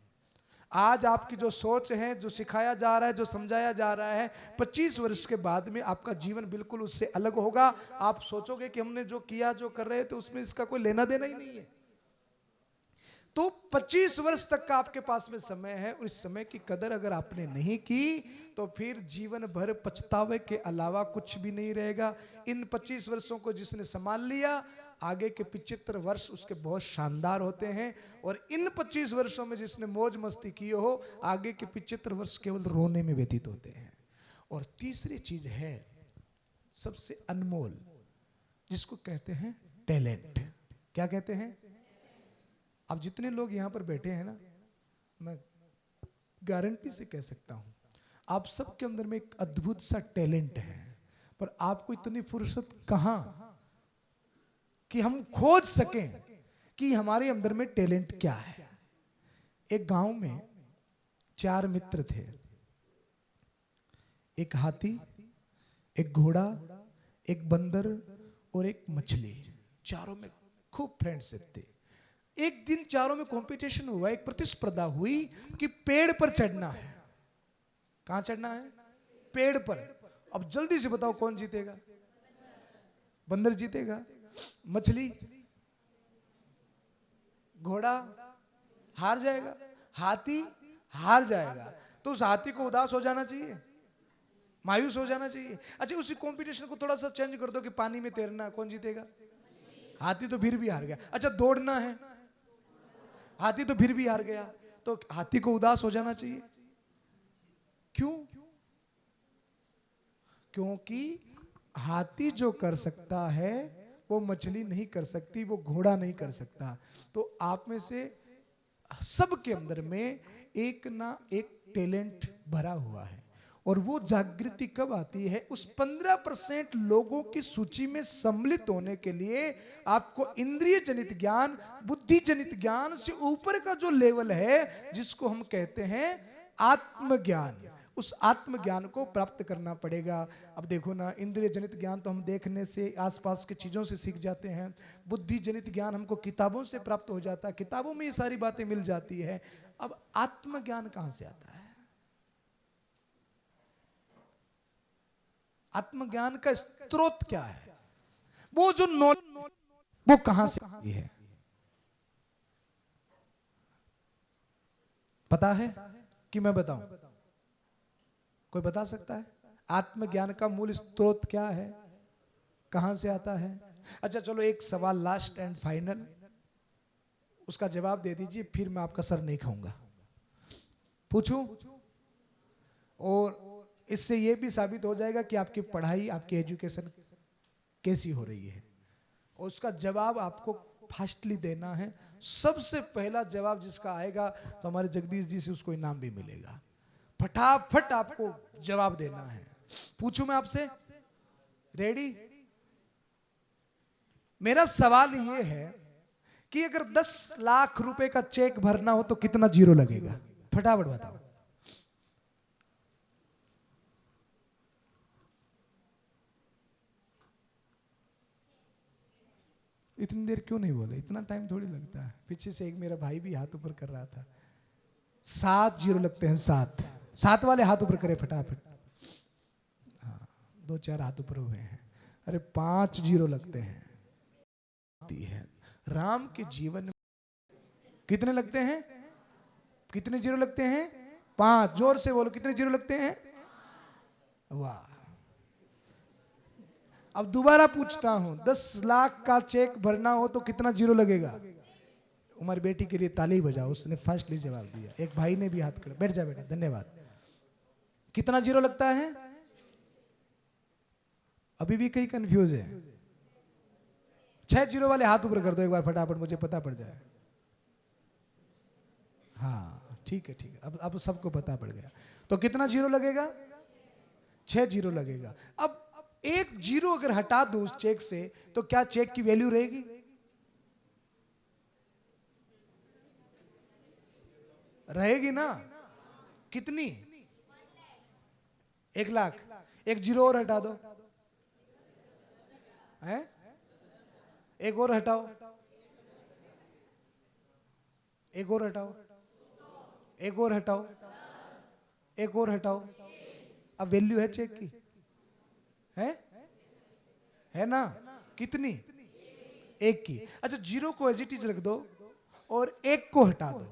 आज आपकी जो सोच है, जो सिखाया जा रहा है, जो समझाया जा रहा है, 25 वर्ष के बाद में आपका जीवन बिल्कुल उससे अलग होगा। आप सोचोगे कि हमने जो किया, जो कर रहे थे, उसमें इसका कोई लेना देना ही नहीं है। तो 25 वर्ष तक का आपके पास में समय है, और इस समय की कदर अगर आपने नहीं की तो फिर जीवन भर पछतावे के अलावा कुछ भी नहीं रहेगा। इन 25 वर्षों को जिसने संभाल लिया, आगे के 75 वर्ष उसके बहुत शानदार होते हैं, और इन 25 वर्षों में जिसने मौज मस्ती की हो, आगे के 75 वर्ष केवल रोने में व्यतीत होते हैं। और तीसरी चीज है सबसे अनमोल, जिसको कहते हैं टैलेंट। क्या कहते हैं? अब जितने लोग यहां पर बैठे हैं ना, मैं गारंटी से कह सकता हूं आप सबके अंदर में एक अद्भुत सा टैलेंट है, पर आपको इतनी फुर्सत कहां कि हम खोज सकें कि हमारे अंदर में टैलेंट क्या है। एक गांव में 4 मित्र थे, एक हाथी, एक घोड़ा, एक बंदर और एक मछली। चारों में खूब फ्रेंडशिप थे। एक दिन चारों में कंपटीशन हुआ, एक प्रतिस्पर्धा हुई कि पेड़ पर चढ़ना है। कहां चढ़ना है? पेड़ पर। अब जल्दी से बताओ कौन जीतेगा? बंदर जीतेगा? मछली? घोड़ा हार जाएगा? हाथी हार जाएगा? तो उस हाथी को उदास हो जाना चाहिए, मायूस हो जाना चाहिए। अच्छा उसी कंपटीशन को थोड़ा सा चेंज कर दो कि पानी में तैरना, कौन जीतेगा? हाथी तो फिर भी हार गया। अच्छा दौड़ना है, हाथी तो फिर भी हार गया, तो हाथी को उदास हो जाना चाहिए? क्यों? क्योंकि हाथी जो कर सकता है वो मछली नहीं कर सकती, वो घोड़ा नहीं कर सकता। तो आप में से सबके अंदर में एक ना एक टैलेंट भरा हुआ है, और वो जागृति कब आती है? उस 15% लोगों की सूची में सम्मिलित होने के लिए आपको इंद्रिय जनित ज्ञान, बुद्धि जनित ज्ञान से ऊपर का जो लेवल है, जिसको हम कहते हैं आत्मज्ञान, उस आत्मज्ञान को प्राप्त करना पड़ेगा। अब देखो ना, इंद्रिय जनित ज्ञान तो हम देखने से, आसपास की चीजों से सीख जाते हैं। बुद्धि जनित ज्ञान हमको किताबों से प्राप्त हो जाता है, किताबों में ये सारी बातें मिल जाती है। अब आत्मज्ञान कहां से आता है? आत्मज्ञान का स्रोत क्या है? वो जो नॉलेज वो कहां से आती है? पता है कि मैं बताऊं? कोई बता सकता है? आत्मज्ञान का मूल स्रोत क्या है, कहां से आता है? अच्छा चलो एक सवाल लास्ट एंड फाइनल, उसका जवाब दे दीजिए, फिर मैं आपका सर नहीं खाऊंगा। पूछूं? और इससे यह भी साबित हो जाएगा कि आपकी पढ़ाई, आपकी एजुकेशन कैसी हो रही है। और उसका जवाब आपको फास्टली देना है। सबसे पहला जवाब जिसका आएगा तो हमारे जगदीश जी से उसको इनाम भी मिलेगा। फटाफट आपको जवाब देना है। पूछूं मैं आपसे? रेडी? मेरा सवाल यह है कि अगर 10 लाख रुपए का चेक भरना हो तो कितना जीरो लगेगा? फटाफट बताओ। इतनी देर क्यों नहीं बोले? इतना टाइम थोड़ी लगता है। पीछे से एक मेरा भाई भी हाथ ऊपर कर रहा था। 7 जीरो लगते हैं। 7 वाले हाथ ऊपर करें फटाफट। हाँ, 2-4 हाथ ऊपर हुए हैं। अरे 5 जीरो लगते हैं। राम के जीवन में कितने लगते हैं? कितने जीरो लगते हैं? 5। जोर से बोलो, कितने जीरो लगते हैं? वाह। अब दोबारा पूछता हूं, 10 लाख का चेक भरना हो तो कितना जीरो लगेगा? उमर बेटी के लिए ताली बजाओ, उसने फास्टली जवाब दिया। एक भाई ने भी हाथ खड़ा। बैठ जा बेटा, धन्यवाद। कितना जीरो लगता है? अभी भी कहीं कंफ्यूज है? 6 जीरो वाले हाथ ऊपर कर दो एक बार फटाफट, मुझे पता पड़ जाए। हाँ ठीक है, ठीक है। अब सबको पता पड़ गया। तो कितना जीरो लगेगा? 6 जीरो लगेगा। अब एक जीरो अगर हटा दो उस चेक से तो क्या चेक की वैल्यू रहेगी? रहेगी ना? कितनी? 1 लाख। एक जीरो और हटा दो। है? एक और हटाओ। एक और हटाओ। एक और हटाओ। एक और हटाओ। अब वैल्यू है चेक की? है ना? कितनी? 1 की। अच्छा जीरो को एज इट इज रख दो और 1 को हटा दो।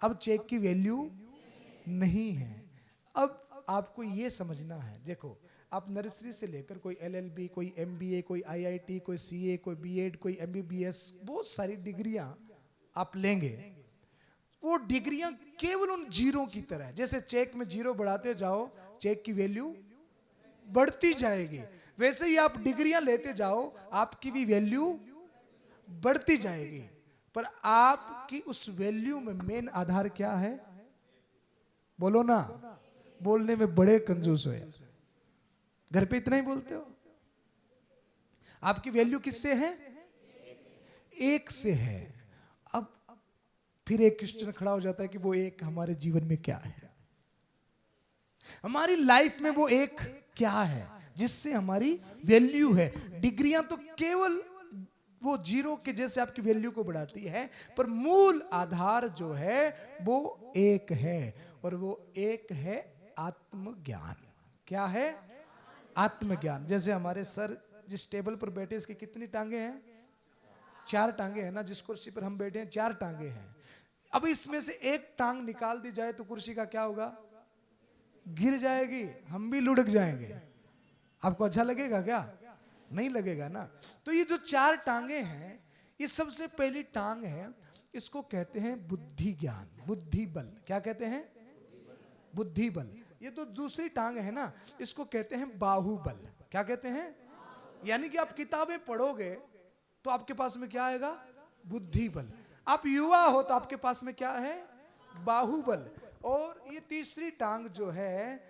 अब चेक की वैल्यू नहीं है। अब आपको यह समझना है, देखो आप नर्सरी से लेकर कोई LLB, कोई MBA, कोई IIT, कोई CA, कोई B.Ed, कोई MBBS, बहुत सारी डिग्रियां आप लेंगे। वो डिग्रियां केवल उन जीरो की तरह है। जैसे चेक में जीरो बढ़ाते जाओ, चेक की वैल्यू बढ़ती जाएगी। वैसे ही आप डिग्रियां लेते जाओ, आपकी भी वैल्यू बढ़ती जाएगी। पर आपकी उस वैल्यू में मेन आधार क्या है? बोलो ना। बोलने में बड़े कंजूस हो यार, घर पे इतना ही बोलते हो। आपकी वैल्यू किससे है? 1 से है। अब फिर एक क्वेश्चन खड़ा हो जाता है कि वो 1 हमारे जीवन में क्या है? हमारी लाइफ में वो 1 क्या है जिससे हमारी वैल्यू है? डिग्रियां तो केवल वो जीरो के जैसे आपकी वैल्यू को बढ़ाती है, पर मूल आधार जो है वो 1 है, और वो 1 है आत्मज्ञान। क्या है? आत्मज्ञान। जैसे हमारे सर जिस टेबल पर बैठे, इसकी कितनी टांगे हैं? 4 टांगे हैं ना। जिस कुर्सी पर हम बैठे हैं 4 टांगे हैं। अब इसमें से एक टांग निकाल दी जाए तो कुर्सी का क्या होगा? गिर जाएगी, हम भी लुढ़क जाएंगे। आपको अच्छा लगेगा क्या? नहीं लगेगा ना। तो ये जो 4 टांगे हैं, ये सबसे पहली टांग है, इसको कहते हैं बुद्धि ज्ञान, बुद्धि बल। क्या कहते हैं? बुद्धि बल। ये तो दूसरी टांग है ना, इसको कहते हैं बाहुबल। क्या कहते हैं? यानी कि आप किताबें पढ़ोगे तो आपके पास में क्या आएगा? बुद्धि बल। आप युवा हो तो आपके पास में क्या है? बाहुबल। और ये तीसरी टांग जो है,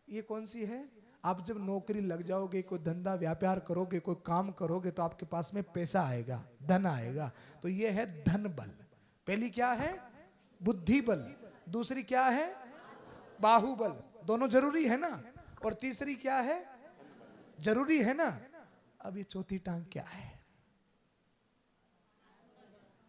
ये कौन सी है? आप जब नौकरी लग जाओगे, कोई धंधा व्यापार करोगे, कोई काम करोगे, तो आपके पास में पैसा आएगा, धन आएगा। तो ये है धन बल। पहली क्या है? बुद्धि बल। दूसरी क्या है? बाहुबल। दोनों जरूरी है ना। और तीसरी क्या है? जरूरी है ना। अब ये चौथी टांग क्या है?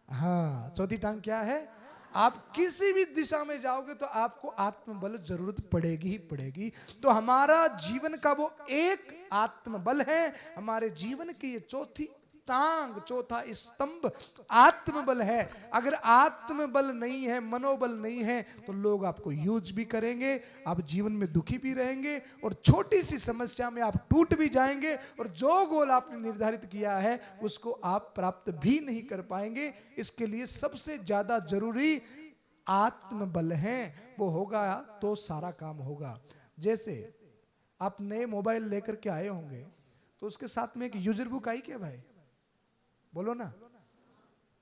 हाँ, चौथी टांग क्या है? आप किसी भी दिशा में जाओगे तो आपको आत्मबल जरूरत पड़ेगी ही पड़ेगी। तो हमारा जीवन का वो एक आत्मबल है, हमारे जीवन की ये चौथी टांग, चौथा स्तंभ आत्मबल है। अगर आत्मबल नहीं है, मनोबल नहीं है, तो लोग आपको यूज भी करेंगे, आप जीवन में दुखी भी रहेंगे, और छोटी सी समस्या में आप टूट भी जाएंगे, और जो गोल आपने निर्धारित किया है उसको आप प्राप्त भी नहीं कर पाएंगे। इसके लिए सबसे ज्यादा जरूरी आत्मबल है, वो होगा तो सारा काम होगा। जैसे आप नए मोबाइल लेकर के आए होंगे तो उसके साथ में एक यूजर बुक आई क्या भाई? बोलो ना,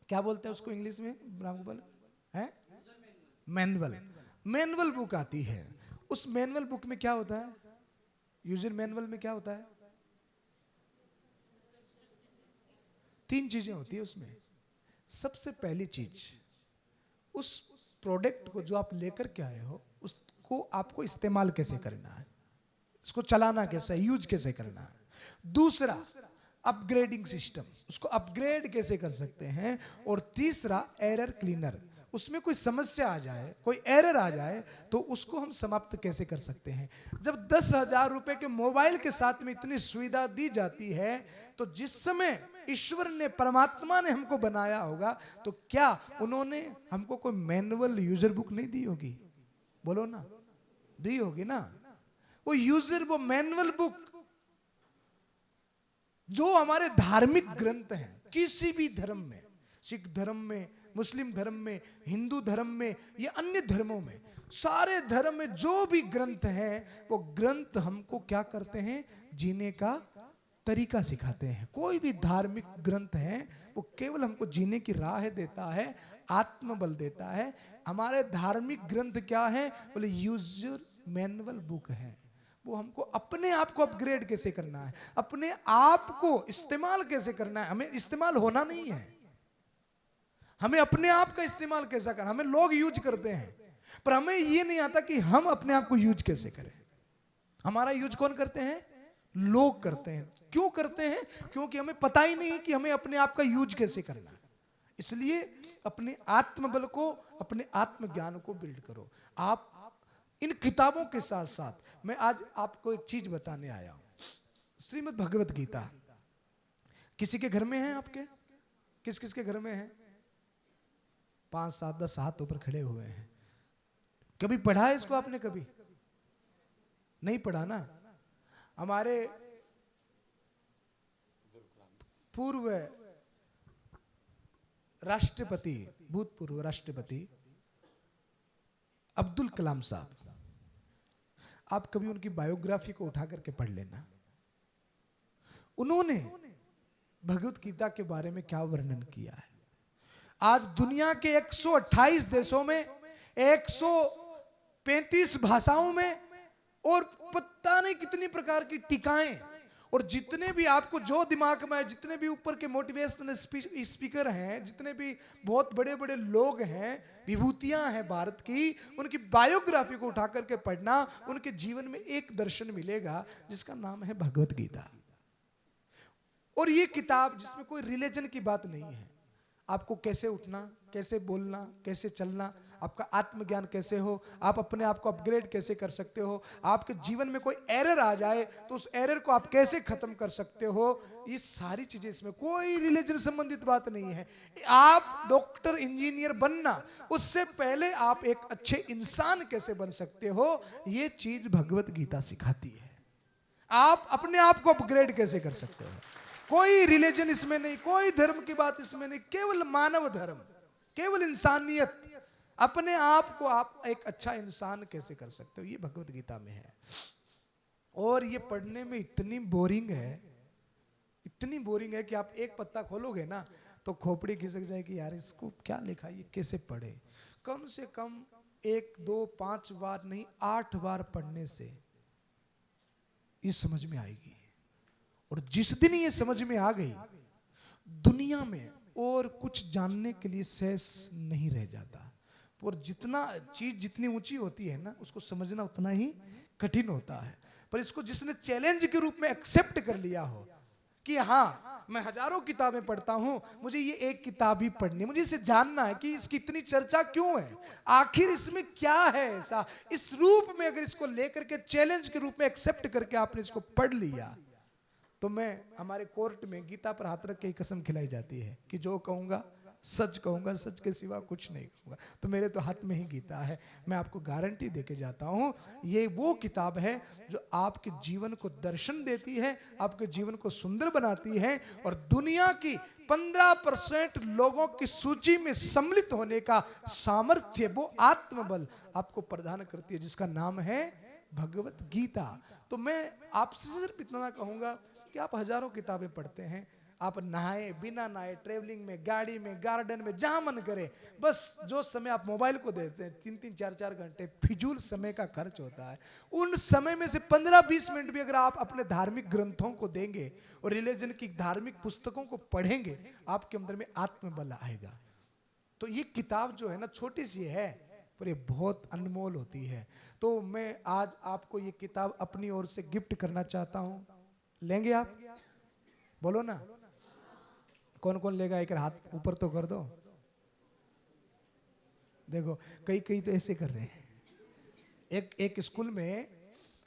क्या बोलते हैं उसको इंग्लिश में? ब्राह्मण है मैनुअल। मैनुअल बुक आती है। उस मैनुअल बुक में क्या होता है? यूजर मैनुअल में क्या होता है? 3 चीजें होती है उसमें। सबसे पहली चीज, उस प्रोडक्ट को जो आप लेकर के आए हो उसको आपको इस्तेमाल कैसे करना है, उसको चलाना कैसे, यूज कैसे करना है। दूसरा, अपग्रेडिंग सिस्टम, उसको अपग्रेड कैसे कर सकते हैं। और तीसरा, एरर क्लीनर, उसमें कोई समस्या आ जाए, कोई एरर आ जाए तो उसको हम समाप्त कैसे कर सकते हैं। जब 10,000 रुपए के मोबाइल के साथ में इतनी सुविधा दी जाती है, तो जिस समय ईश्वर ने, परमात्मा ने हमको बनाया होगा, तो क्या उन्होंने हमको कोई मैनुअल यूजर बुक नहीं दी होगी? बोलो ना, दी होगी ना। वो यूजर, वो मैनुअल बुक जो हमारे धार्मिक ग्रंथ हैं, किसी भी धर्म में, सिख धर्म में, मुस्लिम धर्म में, हिंदू धर्म में या अन्य धर्मों में, सारे धर्म में जो भी ग्रंथ हैं, वो ग्रंथ हमको क्या करते हैं? जीने का तरीका सिखाते हैं। कोई भी धार्मिक ग्रंथ है वो केवल हमको जीने की राह देता है, आत्मबल देता है। हमारे धार्मिक ग्रंथ क्या है? बोले यूजर मैनुअल बुक है। वो हमको अपने आप को अपग्रेड कैसे करना है, अपने आप को इस्तेमाल कैसे करना है। हमें इस्तेमाल होना नहीं है, हमें अपने आप का इस्तेमाल कैसा करना। हमें लोग यूज करते हैं, पर हमें ये नहीं आता कि हम अपने आप को यूज कैसे करें। हमारा यूज कौन करते हैं? लोग करते हैं। क्यों करते हैं? क्योंकि हमें पता ही नहीं कि हमें अपने आप का यूज कैसे करना है। इसलिए अपने आत्मबल को, अपने आत्मज्ञान को बिल्ड करो। आप इन किताबों के साथ साथ मैं आज आपको एक चीज बताने आया हूं। श्रीमद् भगवत गीता किसी के घर में है? आपके किस किस के घर में है? 5, 7, 10 हाथ ऊपर खड़े हुए हैं। कभी पढ़ा है इसको आपने? कभी नहीं पढ़ा ना। हमारे पूर्व राष्ट्रपति, भूतपूर्व राष्ट्रपति अब्दुल कलाम साहब, आप कभी उनकी बायोग्राफी को उठा करके पढ़ लेना। उन्होंने भगवत गीता के बारे में क्या वर्णन किया है। आज दुनिया के 128 देशों में, 135 भाषाओं में, और पता नहीं कितनी प्रकार की टीकाएं, और जितने भी आपको जो दिमाग में है, जितने भी ऊपर के मोटिवेशनल स्पीकर हैं, जितने भी बहुत बड़े बड़े लोग हैं, विभूतियां हैं भारत की, उनकी बायोग्राफी को उठा करके पढ़ना, उनके जीवन में एक दर्शन मिलेगा जिसका नाम है भगवत गीता। और ये किताब जिसमें कोई रिलीजन की बात नहीं है, आपको कैसे उठना, कैसे बोलना, कैसे चलना, आपका आत्मज्ञान कैसे हो, आप अपने आप को अपग्रेड कैसे कर सकते हो, आपके जीवन में कोई एरर आ जाए तो उस एरर को आप कैसे खत्म कर सकते हो, ये सारी चीजें, इसमें कोई रिलीजन संबंधित बात नहीं है। आप डॉक्टर, इंजीनियर बनना, उससे पहले आप एक अच्छे इंसान कैसे बन सकते हो, ये चीज भगवत गीता सिखाती है। आप अपने आप को अपग्रेड कैसे कर सकते हो? कोई रिलीजन इसमें नहीं, कोई धर्म की बात इसमें नहीं, केवल मानव धर्म, केवल इंसानियत। अपने आप को आप एक अच्छा इंसान कैसे कर सकते हो, ये भगवत गीता में है। और ये पढ़ने में इतनी बोरिंग है, इतनी बोरिंग है कि आप एक पत्ता खोलोगे ना तो खोपड़ी खिसक जाएगी, यार इसको क्या लिखा, ये कैसे पढ़े। कम से कम 1, 2, 5 बार नहीं, 8 बार पढ़ने से ये समझ में आएगी। और जिस दिन ये समझ में आ गई, दुनिया में और कुछ जानने के लिए शेष नहीं रह जाता। और जितना चीज जितनी ऊंची होती है ना, उसको समझना उतना ही कठिन होता है। पर इसको जिसने चैलेंज के रूप में एक्सेप्ट कर लिया हो कि हाँ मैं हजारों किताबें पढ़ता हूं, मुझे ये एक किताब ही पढ़नी, मुझे इसे जानना है कि इसकी इतनी चर्चा क्यों है, आखिर इसमें क्या है ऐसा, इस रूप में अगर इसको लेकर के चैलेंज के रूप में एक्सेप्ट करके आपने इसको पढ़ लिया, तो मैं हमारे कोर्ट में गीता पर हाथ रख के कसम खिलाई जाती है कि जो कहूंगा सच कहूंगा, सच के सिवा कुछ नहीं कहूंगा। तो मेरे तो हाथ में ही गीता है, मैं आपको गारंटी देके जाता हूं, ये वो किताब है जो आपके जीवन को दर्शन देती है, आपके जीवन को सुंदर बनाती है, और दुनिया की 15% लोगों की सूची में सम्मिलित होने का सामर्थ्य, वो आत्मबल आपको प्रदान करती है, जिसका नाम है भगवत गीता। तो मैं आपसे सिर्फ इतना कहूंगा कि आप हजारों किताबें पढ़ते हैं, आप नहाए बिना नहाए, ट्रेवलिंग में, गाड़ी में, गार्डन में, जहां मन करे, बस जो समय आप मोबाइल को देते हैं 3-3, 4-4 घंटे फिजूल समय का खर्च होता है। उन समय में से 15-20 मिनट भी अगर आप अपने धार्मिक ग्रंथों को देंगे और रिलीजन की धार्मिक पुस्तकों को पढ़ेंगे, आपके अंदर में आत्मबल आएगा। तो ये किताब जो है ना, छोटी सी है पर ये बहुत अनमोल होती है। तो मैं आज आपको ये किताब अपनी ओर से गिफ्ट करना चाहता हूं। लेंगे आप? बोलो ना, कौन कौन लेगा? एक हाथ ऊपर तो कर दो। देखो कई तो ऐसे कर रहे हैं। एक स्कूल में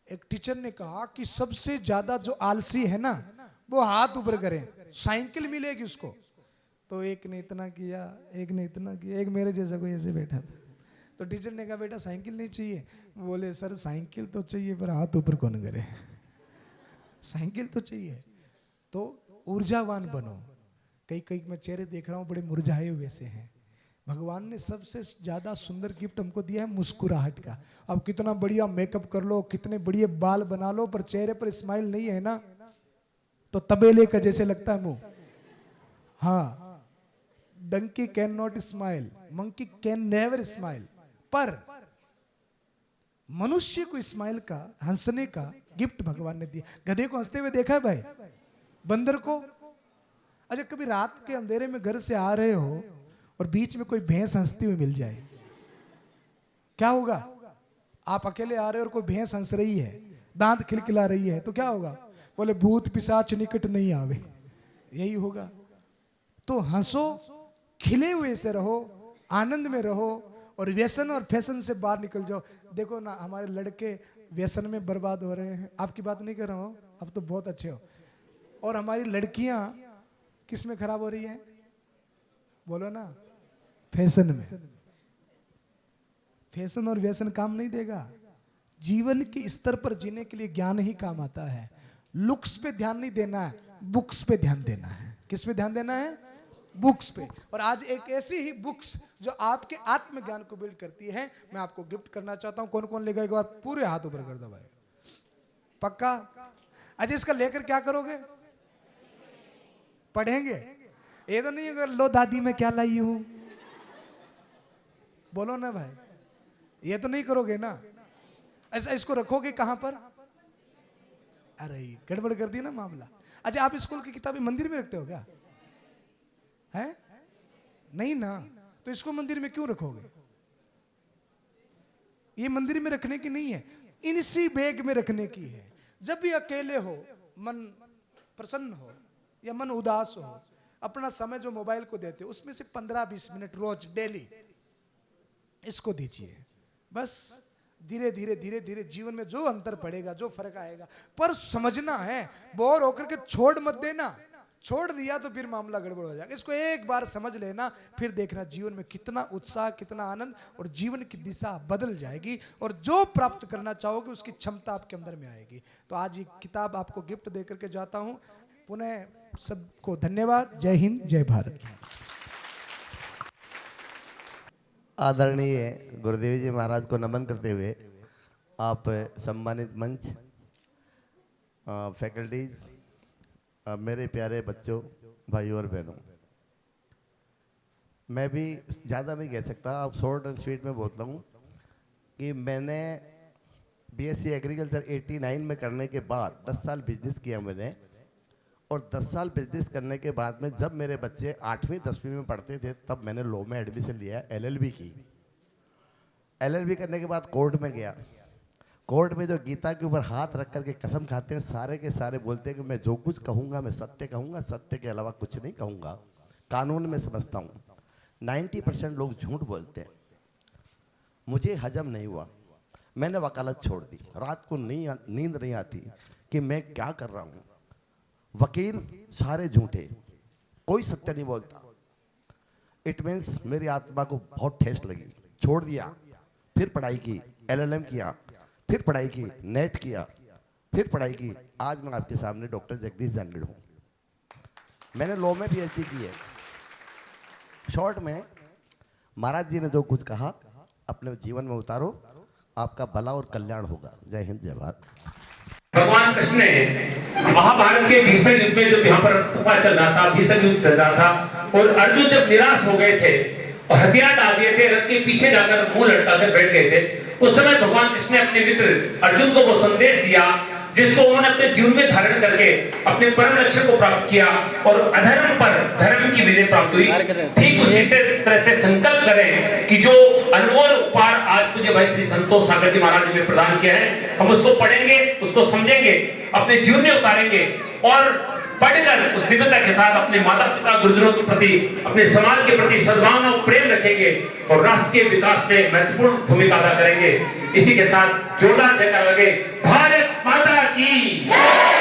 एक टीचर ने कहा कि सबसे ज्यादा जो आलसी है ना, वो हाथ ऊपर करे, साइकिल मिलेगी उसको। तो एक ने इतना किया, एक ने इतना किया, एक मेरे जैसा कोई ऐसे बैठा था। तो टीचर ने कहा बेटा साइकिल नहीं चाहिए? बोले सर साइकिल तो चाहिए पर हाथ ऊपर कौन करे। साइकिल तो चाहिए। तो ऊर्जावान बनो। कई मैं चेहरे देख रहा हूं बड़े मुरझाए हुए से हैं। भगवान ने सबसे ज्यादा सुंदर गिफ्ट हमको दिया है मुस्कुराहट का। अब कितना बढ़िया मेकअप कर लो, कितने बढ़िया बाल बना लो, पर चेहरे पर स्माइल नहीं है ना, तो तबेले का जैसे लगता है मुंह। हाँ, donkey can not smile, monkey can never smile. पर मनुष्य को स्माइल का, हंसने का गिफ्ट भगवान ने दिया। गधे को हंसते हुए देखा है भाई? बंदर को? अच्छा कभी रात के अंधेरे में घर से आ रहे हो और बीच में कोई भैंस हंसती हुई मिल जाए, क्या होगा? आप अकेले आ रहे हो और कोई भैंस हंस रही है, दांत खिलखिला रही है, तो क्या होगा? बोले भूत पिशाच निकट नहीं आवे, यही होगा। तो हंसो, खिले हुए से रहो, आनंद में रहो, और व्यसन और फैशन से बाहर निकल जाओ। देखो ना हमारे लड़के व्यसन में बर्बाद हो रहे हैं। आपकी बात नहीं कर रहा हूं, अब तो बहुत अच्छे हो। और हमारी लड़कियां किस में खराब हो रही हैं? बोलो ना, फैशन में। फैशन और व्यसन काम नहीं देगा। जीवन के स्तर पर जीने के लिए ज्ञान ही काम आता है। लुक्स पे ध्यान नहीं देना है, बुक्स पे ध्यान देना है। किस पे ध्यान देना है? बुक्स पे। और आज एक ऐसी ही बुक्स जो आपके आत्मज्ञान को बिल्ड करती है, मैं आपको गिफ्ट करना चाहता हूं। कौन कौन लेगा? एक बार पूरे हाथ ऊपर कर दो भाई। पक्का? अच्छा इसका लेकर क्या करोगे? पढ़ेंगे? ये तो नहीं अगर लो दादी मैं क्या लाई हूं, बोलो ना भाई, ये तो नहीं करोगे ना। ऐसा इसको रखोगे कहां पर? अरे गड़बड़ कर दी ना मामला। अच्छा आप स्कूल की किताबें मंदिर में रखते हो क्या? है नहीं ना, तो इसको मंदिर में क्यों रखोगे? ये मंदिर में रखने की नहीं है, इसी बैग में रखने की है। जब भी अकेले हो, मन प्रसन्न हो या मन उदास हो, अपना समय जो मोबाइल को देते हो उसमें से 15-20 मिनट रोज डेली इसको दीजिए। बस धीरे धीरे धीरे धीरे जीवन में जो अंतर पड़ेगा, जो फर्क आएगा, पर समझना है, बोर होकर के छोड़ मत देना। छोड़ दिया तो फिर मामला गड़बड़ हो जाएगा। इसको एक बार समझ लेना, फिर देखना जीवन में कितना उत्साह, कितना आनंद और जीवन की दिशा बदल जाएगी और जो प्राप्त करना चाहोगे उसकी क्षमता आपके अंदर में आएगी। तो आज ये किताब आपको गिफ्ट दे करके जाता हूं। पुनः सबको धन्यवाद। जय हिंद, जय भारत। आदरणीय गुरुदेव जी महाराज को नमन करते हुए आप सम्मानित मंच, फैकल्टीज, मेरे प्यारे बच्चों, भाइयों और बहनों, मैं भी ज़्यादा नहीं कह सकता, आप शॉर्ट एंड स्वीट में बोलता हूँ कि मैंने बीएससी एग्रीकल्चर 89 में करने के बाद 10 साल बिजनेस किया मैंने, और 10 साल बिजनेस करने के बाद में जब मेरे बच्चे 8वीं 10वीं में पढ़ते थे तब मैंने लॉ में एडमिशन लिया, एलएलबी की। एलएलबी करने के बाद कोर्ट में गया। कोर्ट में जो गीता के ऊपर हाथ रख करके कसम खाते हैं, सारे के सारे बोलते हैं कि मैं जो कुछ कहूँगा मैं सत्य कहूँगा, सत्य के अलावा कुछ नहीं कहूँगा। कानून में समझता हूँ। 90% लोग झूठ बोलते हैं। मुझे हजम नहीं हुआ, मैंने वकालत छोड़ दी। रात को नींद नहीं आती कि मैं क्या कर रहा हूँ। वकील सारे झूठे, कोई सत्य नहीं बोलता। इट मीन्स मेरी आत्मा को बहुत ठेस लगी, छोड़ दिया। फिर पढ़ाई की, एलएलएम किया, फिर पढ़ाई की, नेट किया, फिर पढ़ाई की। आज मैं आपके सामने डॉक्टर जगदीश जानगीड़ हूँ। मैंने लॉ में पीएचडी की है। शॉर्ट में महाराज जी ने जो कुछ कहा अपने जीवन में उतारो, आपका भला और कल्याण होगा। जय हिंद, जय भारत। भगवान कृष्ण ने महाभारत के भीषण युद्ध में जब यहाँ पर तपा चल रहा था, भीषण युद्ध चल रहा था, और अर्जुन जब निराश हो गए थे और हथियार डाल दिए थे, रथ के पीछे जाकर मुंह लटकाकर बैठ गए थे, उस समय भगवान कृष्ण ने अपने मित्र अर्जुन को वो संदेश दिया जिसको उन्होंने अपने जीवन में धारण करके अपने परम लक्ष्य को प्राप्त किया और अधर्म पर धर्म की विजय प्राप्त हुई। ठीक उसी से तरह से संकल्प करें कि जो अनमोल उपहार आज पूज्य भाई श्री संतोष सागर जी महाराज ने प्रदान किया है, हम उसको पढ़ेंगे, उसको समझेंगे, अपने जीवन में उतारेंगे और पढ़कर उस दिव्यता के साथ अपने माता पिता गुरुजनों के प्रति, अपने समाज के प्रति सद्भावना और प्रेम रखेंगे और राष्ट्र के विकास में महत्वपूर्ण भूमिका अदा करेंगे। इसी के साथ जोरदार जयकारा लगे। भारत माता की जय।